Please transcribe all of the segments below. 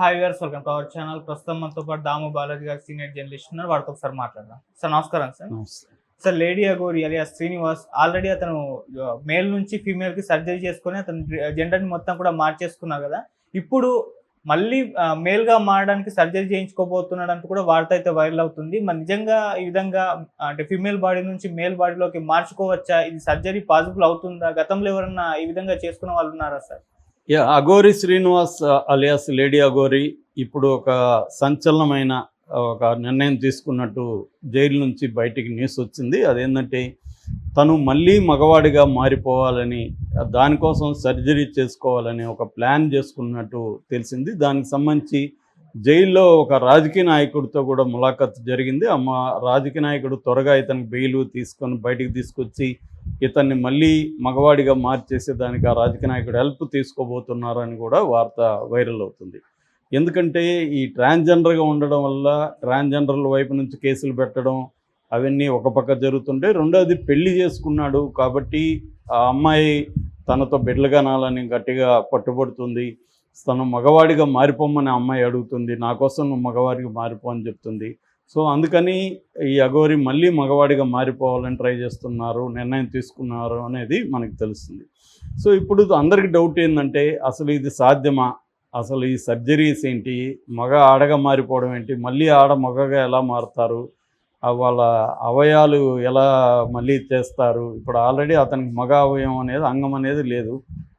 Hi viewers, welcome to our channel. ప్రస్తుతం మనతో పాటు దాము బాలాజీ గారు సీనియర్ జర్నలిస్ట్ ఉన్నారు. వారితో ఒకసారి మాట్లాడదాం. సార్ నమస్కారం సార్. నమస్తే. Sir, lady Aghori alias Srinivas already అతను మేల్ నుంచి ఫీమేల్ కి సర్జరీ చేసుకొని అతను జెండర్ ని మొత్తం కూడా మార్చేసుకున్నారు కదా. ఇప్పుడు మళ్ళీ మేల్ గా మారడానికి సర్జరీ చేయించుకోబోతున్నాడు అంటూ కూడా వార్త అయితే వైరల్ అవుతుంది. మరి నిజంగా ఈ విధంగా అంటే ఫీమేల్ బాడీ నుంచి మేల్ బాడీలోకి మార్చుకోవచ్చా? ఇది సర్జరీ పాసిబుల్ అవుతుందా? గతంలో ఎవరన్నా ఈ విధంగా చేసుకున్న వాళ్ళు ఉన్నారా sir? Aghori Srinivas alias lady Aghori ఇప్పుడు ఒక సంచలనమైన ఒక నిర్ణయం తీసుకున్నట్టు జైలు నుంచి బయటికి న్యూస్ వచ్చింది. అదేంటంటే తను మళ్ళీ మగవాడిగా మారిపోవాలని, దానికోసం సర్జరీ చేసుకోవాలని ఒక ప్లాన్ చేసుకున్నట్టు తెలిసింది. దానికి సంబంధించి జైల్లో ఒక రాజకీయ నాయకుడితో కూడా ములాఖత్ జరిగింది. రాజకీయ నాయకుడు త్వరగా ఇతనికి బెయిల్ తీసుకొని బయటికి తీసుకొచ్చి ఇతన్ని మళ్ళీ మగవాడిగా మార్చేసేదానికి ఆ రాజకీయ నాయకుడు హెల్ప్ తీసుకోబోతున్నారని కూడా వార్త వైరల్ అవుతుంది. ఎందుకంటే ఈ ట్రాన్స్జెండర్గా ఉండడం వల్ల ట్రాన్స్జెండర్ల వైపు నుంచి కేసులు పెట్టడం అవన్నీ ఒక పక్క జరుగుతుంటే, రెండోది పెళ్లి చేసుకున్నాడు కాబట్టి ఆ అమ్మాయి తనతో బిడ్డలుగానాలని గట్టిగా పట్టుబడుతుంది. తను మగవాడిగా మారిపోమని అమ్మాయి అడుగుతుంది, నా కోసం నువ్వు మగవాడికి మారిపో అని చెప్తుంది. సో అందుకని ఈ అఘోరి మళ్ళీ మగవాడిగా మారిపోవాలని ట్రై చేస్తున్నారు, నిర్ణయం తీసుకున్నారు అనేది మనకు తెలుస్తుంది. సో ఇప్పుడు అందరికి డౌట్ ఏంటంటే, అసలు ఇది సాధ్యమా? అసలు ఈ సర్జరీస్ ఏంటి? మగ ఆడగా మారిపోవడం ఏంటి? మళ్ళీ ఆడ మగగా ఎలా మారుతారు? వాళ్ళ అవయాలు ఎలా మళ్ళీ చేస్తారు? ఇప్పుడు ఆల్రెడీ అతనికి మగ అవయవం అనేది, అంగం అనేది లేదు,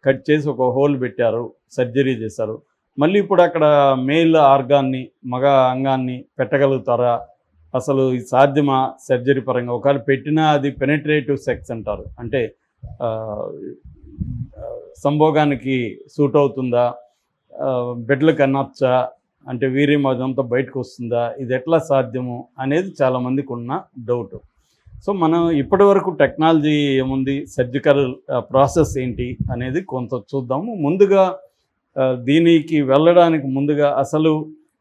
కట్ చేసి ఒక హోల్ పెట్టారు, సర్జరీ చేశారు. మళ్ళీ ఇప్పుడు అక్కడ మేల్ ఆర్గాన్ని, మగ అంగాన్ని పెట్టగలుగుతారా? అసలు ఇది సాధ్యమా సర్జరీ పరంగా? ఒకవేళ పెట్టినా అది పెనిట్రేటివ్ సెక్స్ అంటారు, అంటే సంభోగానికి సూట్ అవుతుందా? బిడ్డలకు అనొచ్చా? అంటే వీర్యం అదంతా బయటకు వస్తుందా? ఇది ఎట్లా సాధ్యము అనేది చాలామందికి ఉన్న డౌట్. సో మనం ఇప్పటి వరకు టెక్నాలజీ ఏముంది, సర్జికల్ ప్రాసెస్ ఏంటి అనేది కొంత చూద్దాము. ముందుగా దీనికి వెళ్ళడానికి ముందుగా అసలు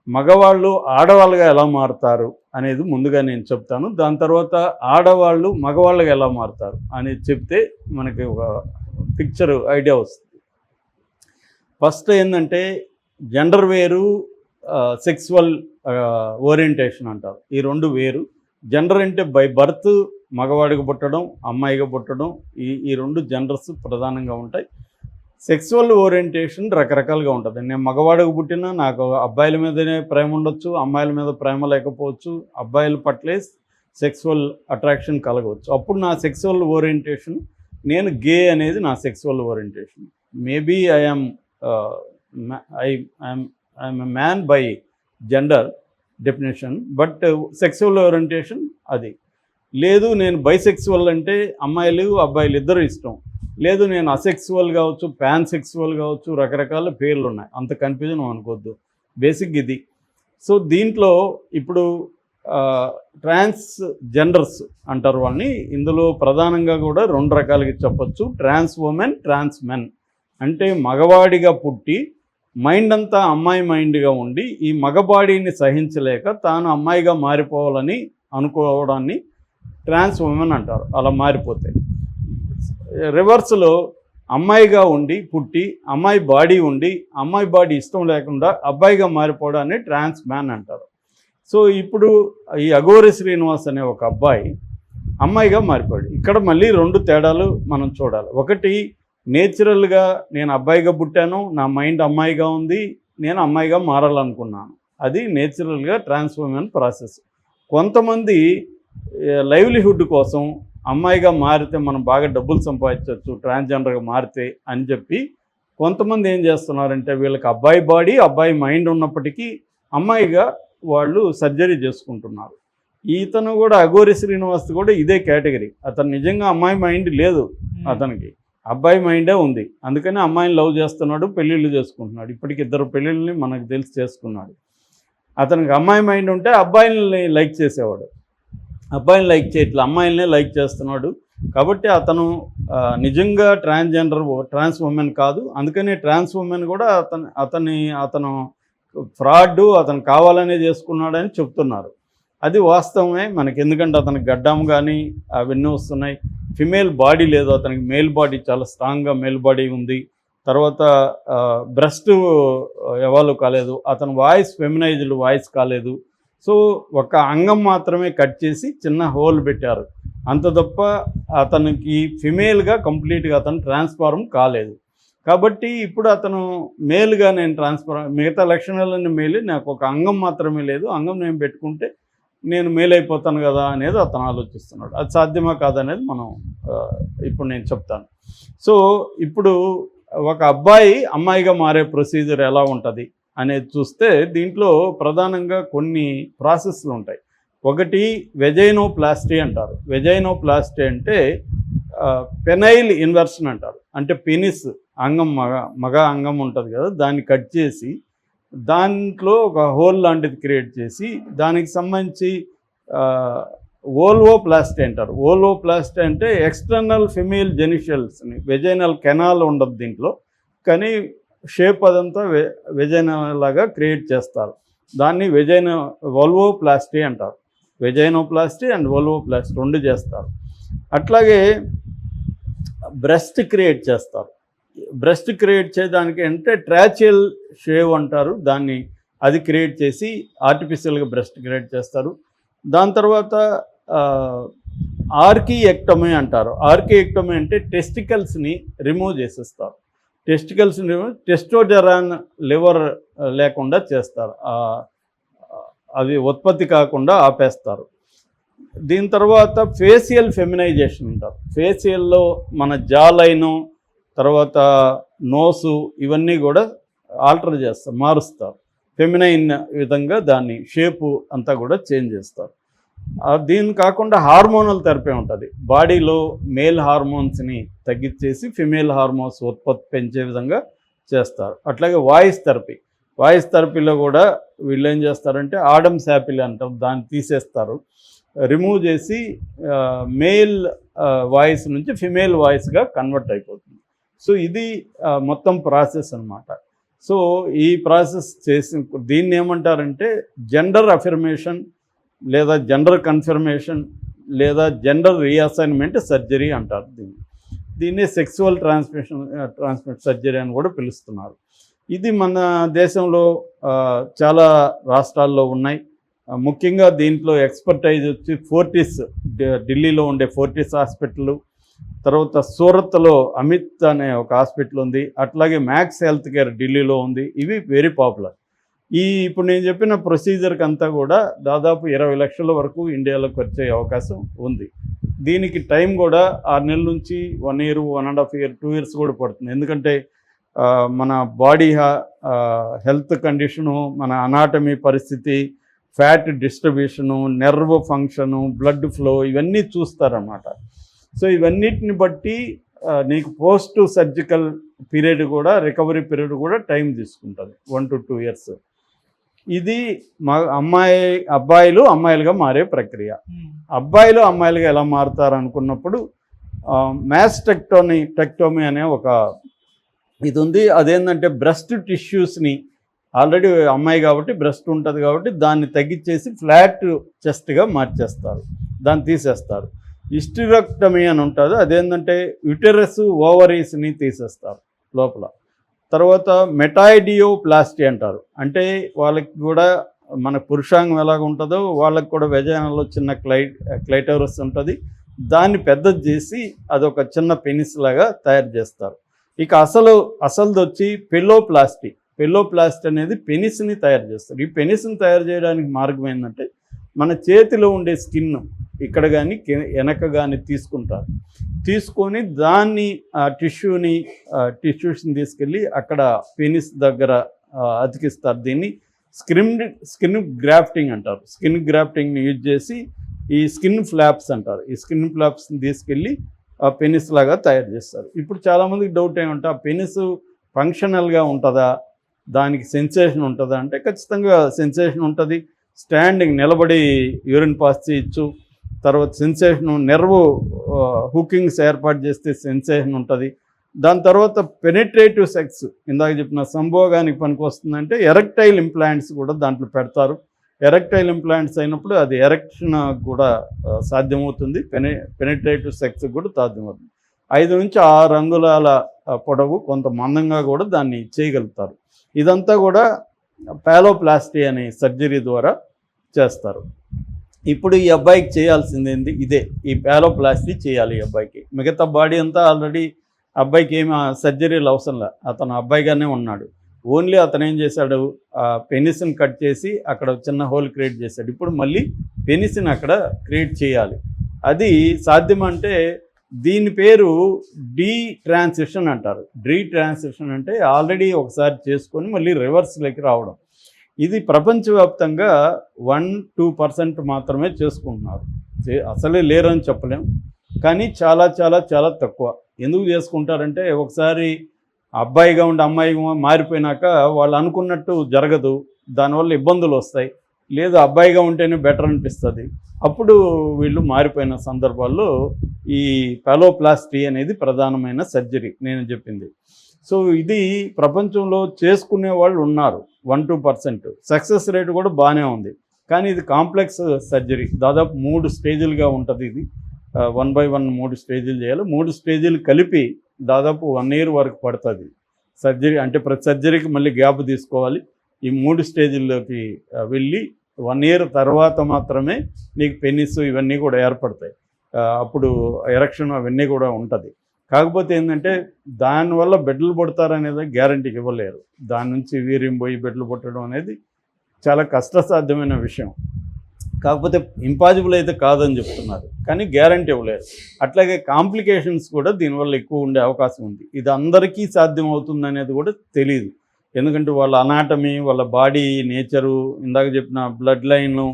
మగవాళ్ళు ఆడవాళ్ళుగా ఎలా మారుతారు అనేది ముందుగా నేను చెప్తాను. దాని తర్వాత ఆడవాళ్ళు మగవాళ్ళుగా ఎలా మారుతారు అనేది చెప్తే మనకి ఒక పిక్చర్ ఐడియా వస్తుంది. ఫస్ట్ ఏంటంటే జెండర్ వేరు, సెక్సువల్ ఓరియంటేషన్ అంటారు. ఈ రెండు వేరు. జెండర్ అంటే బై బర్త్ మగవాడిగా పుట్టడం, అమ్మాయిగా పుట్టడం, ఈ రెండు జెండర్స్ ప్రధానంగా ఉంటాయి. సెక్సువల్ ఓరియంటేషన్ రకరకాలుగా ఉంటుంది. నేను మగవాడికి పుట్టినా నాకు అబ్బాయిల మీదనే ప్రేమ ఉండొచ్చు, అమ్మాయిల మీద ప్రేమ లేకపోవచ్చు, అబ్బాయిల పట్లే సెక్సువల్ అట్రాక్షన్ కలగవచ్చు. అప్పుడు నా సెక్సువల్ ఓరియంటేషన్, నేను గే అనేది నా sexual orientation. Maybe I'm a man by gender definition, but sexual orientation అది లేదు. నేను బైసెక్సువల్ అంటే అమ్మాయిలు అబ్బాయిలు ఇద్దరు ఇష్టం. లేదు, నేను అసెక్సువల్ కావచ్చు, పాన్ సెక్సువల్ కావచ్చు, రకరకాల పేర్లు ఉన్నాయి. అంత కన్ఫ్యూజన్ అనుకోవద్దు, బేసిక్ ఇది. సో దీంట్లో ఇప్పుడు ట్రాన్స్ జెండర్స్ అంటారు వాళ్ళని. ఇందులో ప్రధానంగా కూడా రెండు రకాలుగా చెప్పచ్చు. ట్రాన్స్ ఉమెన్, ట్రాన్స్ మెన్. అంటే మగవాడిగా పుట్టి మైండ్ అంతా అమ్మాయి మైండ్గా ఉండి ఈ మగ బాడీని సహించలేక తాను అమ్మాయిగా మారిపోవాలని అనుకోవడాన్ని ట్రాన్స్ ఉమెన్ అంటారు. అలా మారిపోతే రివర్స్లో అమ్మాయిగా ఉండి పుట్టి అమ్మాయి బాడీ ఉండి అమ్మాయి బాడీ ఇష్టం లేకుండా అబ్బాయిగా మారిపోవడాన్ని ట్రాన్స్ మ్యాన్ అంటారు. సో ఇప్పుడు ఈ అఘోరి శ్రీనివాస్ అనే ఒక అబ్బాయి అమ్మాయిగా మారిపోయాడు. ఇక్కడ మళ్ళీ రెండు తేడాలు మనం చూడాలి. ఒకటి, నేచురల్గా నేను అబ్బాయిగా పుట్టాను, నా మైండ్ అమ్మాయిగా ఉంది, నేను అమ్మాయిగా మారాలనుకున్నాను. అది నేచురల్గా ట్రాన్స్ఫార్మేషన్ ప్రాసెస్. కొంతమంది లైవ్లీహుడ్ కోసం అమ్మాయిగా మారితే మనం బాగా డబ్బులు సంపాదించవచ్చు ట్రాన్స్జెండర్గా మారితే అని చెప్పి కొంతమంది ఏం చేస్తున్నారంటే, వీళ్ళకి అబ్బాయి బాడీ అబ్బాయి మైండ్ ఉన్నప్పటికీ అమ్మాయిగా వాళ్ళు సర్జరీ చేసుకుంటున్నారు. ఇతను కూడా అఘోరి శ్రీనివాస్ కూడా ఇదే కేటగిరీ. అతను నిజంగా అమ్మాయి మైండ్ లేదు, అతనికి అబ్బాయి మైండే ఉంది. అందుకని అమ్మాయిని లవ్ చేస్తున్నాడు, పెళ్ళిళ్ళు చేసుకుంటున్నాడు. ఇప్పటికి 2 పెళ్ళిళ్ళని మనకు తెలిసి చేసుకున్నాడు. అతనికి అమ్మాయి మైండ్ ఉంటే అబ్బాయిని లైక్ చేసేవాడు, అబ్బాయిని లైక్ చేయట్లే, అమ్మాయిలనే లైక్ చేస్తున్నాడు. కాబట్టి అతను నిజంగా ట్రాన్స్ ఉమెన్ కాదు. అందుకని ట్రాన్స్ ఉమెన్ కూడా అతను ఫ్రాడ్, అతను కావాలనే చేసుకున్నాడని చెప్తున్నారు. అది వాస్తవమే మనకి. ఎందుకంటే అతనికి గడ్డం కానీ అవన్నీ వస్తున్నాయి. ఫిమేల్ బాడీ లేదు అతనికి, మేల్ బాడీ చాలా స్ట్రాంగ్గా మేల్ బాడీ ఉంది. తర్వాత బ్రెస్ట్ ఎవాల్వ్ కాలేదు, అతని వాయిస్ ఫెమినైజ్డ్ వాయిస్ కాలేదు. సో ఒక అంగం మాత్రమే కట్ చేసి చిన్న హోల్ పెట్టారు, అంత తప్ప అతనికి ఫిమేల్గా కంప్లీట్గా అతను ట్రాన్స్ఫార్మ్ కాలేదు. కాబట్టి ఇప్పుడు అతను మేల్గా నేను మిగతా లక్షణాలన్నీ మేలు, నాకు ఒక అంగం మాత్రమే లేదు, అంగం నేను పెట్టుకుంటే నేను మేలైపోతాను కదా అనేది అతను ఆలోచిస్తున్నాడు. అది సాధ్యమా కాదనేది మనం ఇప్పుడు నేను చెప్తాను. సో ఇప్పుడు ఒక అబ్బాయి అమ్మాయిగా మారే ప్రొసీజర్ ఎలా ఉంటుంది అనేది చూస్తే దీంట్లో ప్రధానంగా కొన్ని ప్రాసెస్లు ఉంటాయి. ఒకటి వెజైనోప్లాస్టీ అంటారు. వెజైనోప్లాస్టీ అంటే పెనైల్ ఇన్వర్షన్ అంటారు. అంటే పెనిస్ అంగం మగ అంగం ఉంటుంది కదా, దాన్ని కట్ చేసి దాంట్లో ఒక హోల్ లాంటిది క్రియేట్ చేసి దానికి సంబంధించి ఓల్వోప్లాస్టీ అంటారు. ఓల్వోప్లాస్టీ అంటే ఎక్స్టర్నల్ ఫిమేల్ జెనిషియల్స్ని, వెజైనల్ కెనాల్ ఉండదు దీంట్లో, కానీ షేప్ అదంతా వెజైనల్ లాగా క్రియేట్ చేస్తారు. దాన్ని ఓల్వోప్లాస్టీ అంటారు. వెజైనోప్లాస్టీ అండ్ ఓల్వోప్లాస్టీ రెండు చేస్తారు. అట్లాగే బ్రెస్ట్ క్రియేట్ చేస్తారు. బ్రెస్ట్ క్రియేట్ చేయడానికి అంటే ట్రాచియల్ షేవ్ అంటారు దాన్ని, అది క్రియేట్ చేసి ఆర్టిఫిషియల్గా బ్రెస్ట్ క్రియేట్ చేస్తారు. దాని తర్వాత ఆర్కిఎక్టమీ అంటారు. ఆర్కిఎక్టమీ అంటే టెస్టికల్స్ని రిమూవ్ చేసేస్తారు. టెస్టికల్స్ని టెస్టోజెరాన్ లివర్ లేకుండా చేస్తారు, అవి ఉత్పత్తి కాకుండా ఆపేస్తారు. దీని తర్వాత ఫేషియల్ ఫెమినైజేషన్ అంటారు. ఫేషియల్లో మన జా లైను, తర్వాత నోసు, ఇవన్నీ కూడా ఆల్టర్ చేస్తారు, మారుస్తారు. ఫెమినైన్ విధంగా దాన్ని షేపు అంతా కూడా చేంజ్ చేస్తారు. దీని కాకుండా హార్మోనల్ థెరపీ ఉంటుంది. బాడీలో మేల్ హార్మోన్స్ని తగ్గించేసి ఫిమేల్ హార్మోన్స్ ఉత్పత్తి పెంచే విధంగా చేస్తారు. అట్లాగే వాయిస్ థెరపీలో కూడా వీళ్ళు ఏం చేస్తారంటే ఆడమ్స్ యాపిల్ అంటారు, దాన్ని తీసేస్తారు, రిమూవ్ చేసి మేల్ వాయిస్ నుంచి ఫిమేల్ వాయిస్గా కన్వర్ట్ అయిపోతుంది. సో ఇది మొత్తం ప్రాసెస్ అన్నమాట. సో ఈ ప్రాసెస్ దీన్ని ఏమంటారంటే జెండర్ అఫర్మేషన్ లేదా జెండర్ కన్ఫర్మేషన్ లేదా జెండర్ రీఅసైన్మెంట్ సర్జరీ అంటారు. దీన్ని సెక్సువల్ ట్రాన్స్మిట్ సర్జరీ అని కూడా పిలుస్తున్నారు. ఇది మన దేశంలో చాలా రాష్ట్రాల్లో ఉన్నాయి. ముఖ్యంగా దీంట్లో ఎక్స్పర్టైజ్ వచ్చి ఫోర్టిస్, ఢిల్లీలో ఉండే ఫోర్టిస్ హాస్పిటల్, తర్వాత సూరత్లో అమిత్ అనే ఒక హాస్పిటల్ ఉంది, అట్లాగే మ్యాక్స్ హెల్త్ కేర్ ఢిల్లీలో ఉంది. ఇవి వెరీ పాపులర్. ఇప్పుడు నేను చెప్పిన ప్రొసీజర్కి అంతా కూడా దాదాపు 20 లక్షల వరకు ఇండియాలో ఖర్చు అయ్యే అవకాశం ఉంది. దీనికి టైం కూడా 6 నెలల నుంచి 1 year, 1.5 year, 2 years కూడా పడుతుంది. ఎందుకంటే మన బాడీ హెల్త్ కండిషను, మన అనాటమీ పరిస్థితి, fat distribution, nerve function, blood flow, ఇవన్నీ చూస్తారన్నమాట. సో ఇవన్నిటిని బట్టి నీకు పోస్ట్ సర్జికల్ పీరియడ్ కూడా, రికవరీ పీరియడ్ కూడా టైం తీసుకుంటుంది, 1 to 2 years. ఇది అబ్బాయిలు అమ్మాయిలుగా మారే ప్రక్రియ. అబ్బాయిలు అమ్మాయిలుగా ఎలా మారుతారు అనుకున్నప్పుడు మాస్టెక్టోమీ అనే ఒక ఇది ఉంది. అదేంటంటే బ్రెస్ట్ టిష్యూస్ని, ఆల్రెడీ అమ్మాయి కాబట్టి బ్రెస్ట్ ఉంటుంది కాబట్టి దాన్ని తగ్గించేసి ఫ్లాట్ చెస్ట్గా మార్చేస్తారు, దాన్ని తీసేస్తారు. హిస్టెరెక్టమీ అని ఉంటుంది. అదేంటంటే యుటెరస్ ఓవరీస్ని తీసేస్తారు లోపల. తర్వాత మెటాయిడియోప్లాస్టీ అంటారు. అంటే వాళ్ళకి కూడా మన పురుషాంగం ఎలాగ ఉంటుందో వాళ్ళకి కూడా వెజైనాలో చిన్న క్లైటోరస్ ఉంటుంది, దాన్ని పెద్దది చేసి అదొక చిన్న పెనిస్ లాగా తయారు చేస్తారు. ఇక అసలుది వచ్చి పెల్లోప్లాస్టీ అనేది పెనిస్ని తయారు చేస్తారు. ఈ పెనిస్ని తయారు చేయడానికి మార్గం ఏంటంటే మన చేతిలో ఉండే స్కిన్ ఇక్కడ కానీ వెనక కానీ తీసుకొని దాన్ని టిష్యూస్ని తీసుకెళ్ళి అక్కడ పెనిస్ దగ్గర అతికిస్తారు. దీన్ని స్కిన్ గ్రాఫ్టింగ్ అంటారు. స్కిన్ గ్రాఫ్టింగ్ని యూజ్ చేసి ఈ స్కిన్ ఫ్లాప్స్ అంటారు, ఈ స్కిన్ ఫ్లాప్స్ని తీసుకెళ్ళి ఆ పెనిస్ లాగా తయారు చేస్తారు. ఇప్పుడు చాలామందికి డౌట్ ఏమంటే ఆ పెనిస్ ఫంక్షనల్గా ఉంటుందా, దానికి సెన్సేషన్ ఉంటుందా అంటే ఖచ్చితంగా సెన్సేషన్ ఉంటుంది. స్టాండింగ్, నిలబడి యూరిన్ పాస్ చేయొచ్చు. తర్వాత సెన్సేషను, నెర్వ్ హుకింగ్స్ ఏర్పాటు చేస్తే సెన్సేషన్ ఉంటుంది. దాని తర్వాత పెనిట్రేటివ్ సెక్స్, ఇందాక చెప్పిన సంభోగానికి పనికి వస్తుందంటే ఎరెక్టైల్ ఇంప్లాంట్స్ కూడా దాంట్లో పెడతారు. ఎరెక్టైల్ ఇంప్లాంట్స్ అయినప్పుడు అది ఎరెక్షన్ కూడా సాధ్యమవుతుంది, పెనిట్రేటివ్ సెక్స్ కూడా సాధ్యమవుతుంది. 5 నుంచి 6 అంగుళాల పొడవు, కొంత మందంగా కూడా దాన్ని చేయగలుగుతారు. ఇదంతా కూడా పాలోప్లాస్టీ అనే సర్జరీ ద్వారా చేస్తారు. ఇప్పుడు ఈ అబ్బాయికి చేయాల్సింది ఏంటి? ఇదే, ఈ పాలోప్లాస్టీ చేయాలి ఈ అబ్బాయికి. మిగతా బాడీ అంతా ఆల్రెడీ అబ్బాయికి ఏమి సర్జరీలు అవసరం లే, అతను అబ్బాయిగానే ఉన్నాడు. ఓన్లీ అతను ఏం చేశాడు, పెనిస్ని కట్ చేసి అక్కడ చిన్న హోల్ క్రియేట్ చేశాడు. ఇప్పుడు మళ్ళీ పెనిస్ని అక్కడ క్రియేట్ చేయాలి. అది సాధ్యమంటే దీని పేరు డీ ట్రాన్సిషన్ అంటారు. డీ ట్రాన్సిషన్ అంటే ఆల్రెడీ ఒకసారి చేసుకొని మళ్ళీ రివర్స్లోకి రావడం. ఇది ప్రపంచవ్యాప్తంగా 1-2% మాత్రమే చేసుకుంటున్నారు. అసలే లేరని చెప్పలేం, కానీ చాలా చాలా చాలా తక్కువ. ఎందుకు చేసుకుంటారంటే ఒకసారి అబ్బాయిగా ఉండి అమ్మాయిగా మారిపోయినాక వాళ్ళు అనుకున్నట్టు జరగదు, దానివల్ల ఇబ్బందులు వస్తాయి. లేదు అబ్బాయిగా ఉంటేనే బెటర్ అనిపిస్తుంది, అప్పుడు వీళ్ళు మారిపోయిన సందర్భాల్లో ఈ పాలోప్లాస్టీ అనేది ప్రధానమైన సర్జరీ నేను చెప్పింది. సో ఇది ప్రపంచంలో చేసుకునే వాళ్ళు ఉన్నారు 1-2%. సక్సెస్ రేట్ కూడా బాగానే ఉంది. కానీ ఇది కాంప్లెక్స్ సర్జరీ, దాదాపు 3 స్టేజీలుగా ఉంటుంది. ఇది 1 by 1 3 స్టేజీలు చేయాలి. 3 స్టేజీలు కలిపి దాదాపు 1 year వరకు పడుతుంది సర్జరీ. అంటే ప్రతి సర్జరీకి మళ్ళీ గ్యాప్ తీసుకోవాలి. ఈ 3 స్టేజీల్లోకి వెళ్ళి 1 year తర్వాత మాత్రమే నీకు పెనిస్ ఇవన్నీ కూడా ఏర్పడతాయి. అప్పుడు ఎరెక్షన్ అవన్నీ కూడా ఉంటుంది. కాకపోతే ఏంటంటే దానివల్ల బిడ్డలు పుడతారనేది గ్యారంటీకి ఇవ్వలేరు. దాని నుంచి వీర్యం పోయి బిడ్డలు పుట్టడం అనేది చాలా కష్టసాధ్యమైన విషయం. కాకపోతే ఇంపాసిబుల్ అయితే కాదని చెప్తున్నారు, కానీ గ్యారంటీ ఇవ్వలేరు. అట్లాగే కాంప్లికేషన్స్ కూడా దీనివల్ల ఎక్కువ ఉండే అవకాశం ఉంది. ఇది అందరికీ సాధ్యం అవుతుంది అనేది కూడా తెలియదు. ఎందుకంటే వాళ్ళ అనాటమీ, వాళ్ళ బాడీ నేచరు, ఇందాక చెప్పిన బ్లడ్ లైను,